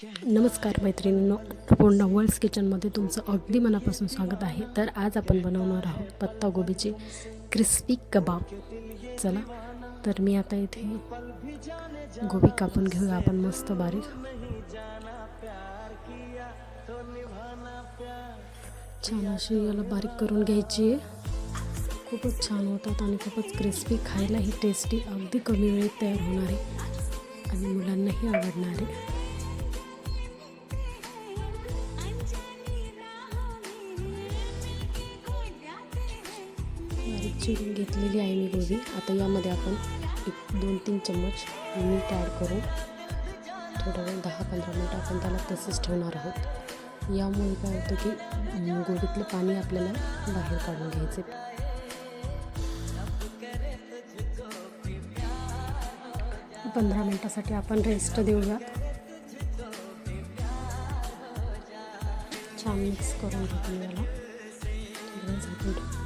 नमस्कार मैत्रिणींनो, अन्नपूर्णा वर्ल्ड्स किचनमध्ये तुमचं अगदी मनापासून स्वागत आहे. तर आज आपण बनवणार आहोत पत्तागोबीचे क्रिस्पी कबाब. चला तर मी आता इथे गोबी कापून घेऊया आपण मस्त बारीक. छान अशी याला बारीक करून घ्यायची आहे. खूपच छान होतात आणि खूपच क्रिस्पी, खायलाही टेस्टी, अगदी कमी वेळेत तयार होणारे आणि मुलांनाही आवडणारे. चिरून घेतलेली आहे मी गोबी. आता यामध्ये आपण 2-3 चम्मच मीठ ॲड करू. थोडं वेळ 10-15 मिनिट आपण त्याला तसेच ठेवणार आहोत. यामुळे काय होतं की गोबीतलं पाणी आपल्याला बाहेर काढून घ्यायचे. 15 मिनिटासाठी आपण रेस्ट देऊया. छान मिक्स करून घेतो याला. थोडं झाकून ठेवू.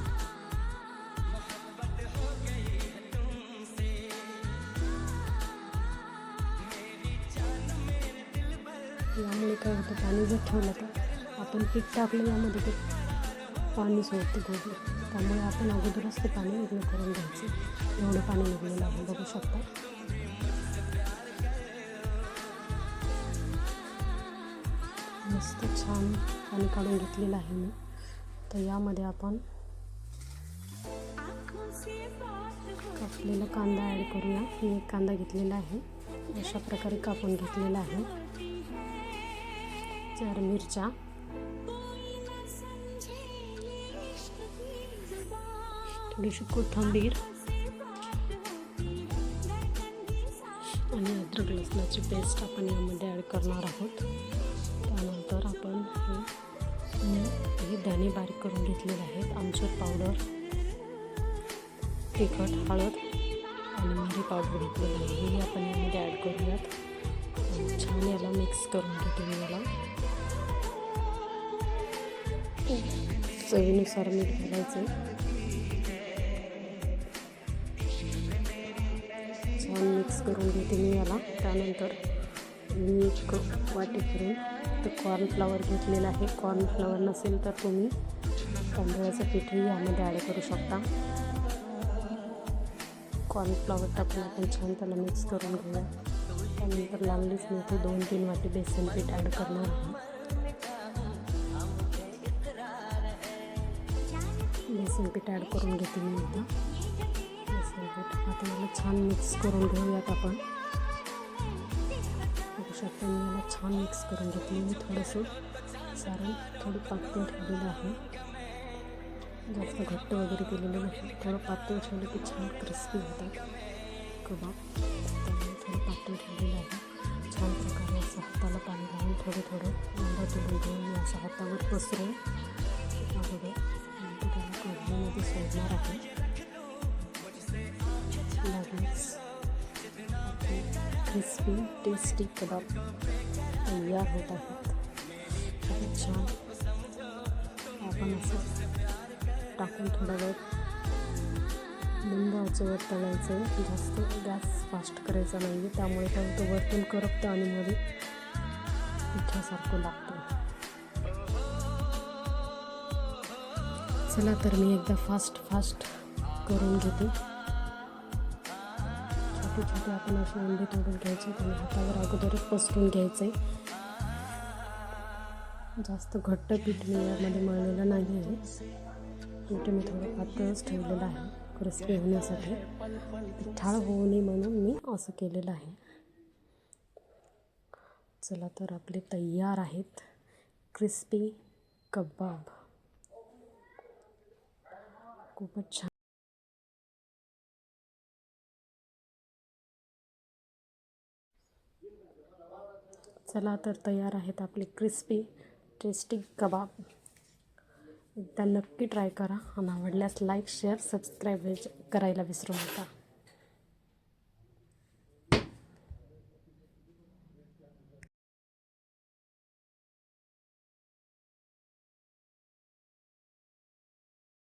यामुळे काय होतं, पाणी जर ठेवलं तर आपण पीठ टाकलं यामध्ये ते पाणी सोडते गोबी. त्यामुळे आपण अगोदरच ते पाणी वेगळं करून घ्यायचं. एवढं पाणी निघलेलं आहे, बघू शकता. मस्त छान पाणी काढून घेतलेलं आहे मी. तर यामध्ये आपण कापलेला कांदा ॲड करूया. मी एक कांदा घेतलेला आहे, अशा प्रकारे कापून घेतलेला आहे. 4 मिरच्या, थोडीशी कोथिंबीर आणि अद्रक लसणाची पेस्ट आपण यामध्ये ॲड करणार आहोत. त्यानंतर आपण हे धणे बारीक करून घेतलेले आहेत. आमचूर पावडर, तिखट, हळद आणि मिरी पावडर घेतलेली आहे. हे आपण यामध्ये ॲड करूयात. छान याला मिक्स करून घेतो मी. याला चवीनुसार मीठ घालायचं. छान मिक्स करून घेते मी याला. त्यानंतर मी एक वाटी फिरून तर कॉर्नफ्लॉवर घेतलेला आहे. कॉर्नफ्लॉवर नसेल तर तुम्ही तांदळाचं पीठही यामध्ये ॲड करू शकता. कॉर्नफ्लॉवर टाकून आपण छान त्याला मिक्स करून घेऊया. त्यानंतर लागलीच मी इथे 2-3 वाटी बेसन पीठ ॲड करणार आहे. बेसन पीठ ॲड करून घेते मी आता. बेसन पीठ आता याला छान मिक्स करून घेऊयात आपण. बघू शकता मी याला छान मिक्स करून घेतली. मी थोडंसं सारण थोडं पातळ ठेवलेलं आहे. जास्त घट्ट वगैरे केलेलं नाही. थोडं पातळ ठेवलं की छान क्रिस्पी होतात कबाब. त्यामुळे थोडं पातळ ठेवलेलं आहे. छान प्रकारे असं हाताला पाणी लावून थोडं तोडून घेऊन मी असं हातावर पसरून अगोदर नंतर त्याला कढईमध्ये सोडणार आहे. लागलीच क्रिस्पी टेस्टी कबाब तयार होत आहेत. खूप छान. आपण असं टाकून थोडा वेळ मंद आचेवर तळायचं. जास्त गॅस फास्ट करायचा नाही आहे. त्यामुळे काय होतं, वरतून करपतं आणि मध्ये पिठासारखं लागतं. चला तर मी एकदा फास्ट करून घेते. छोटे आपण असे अंडे तोडून घ्यायचे आणि हातावर अगोदरच पसरून घ्यायचे. जास्त घट्ट पीठ मी यामध्ये मळलेलं नाही आहे. पीठ मी थोडं पातळच ठेवलेलं आहे क्रिस्पी होण्यासाठी. पिठाळ होऊ नये म्हणून मी असं केलेलं आहे. चला तर आपले तयार आहेत क्रिस्पी कबाब. खूपच छान. चला तर तयार आहेत आपले क्रिस्पी टेस्टी कबाब. एकदा नक्की ट्राय करा आणि आवडल्यास लाईक, शेअर, सबस्क्राईब करायला विसरू नका.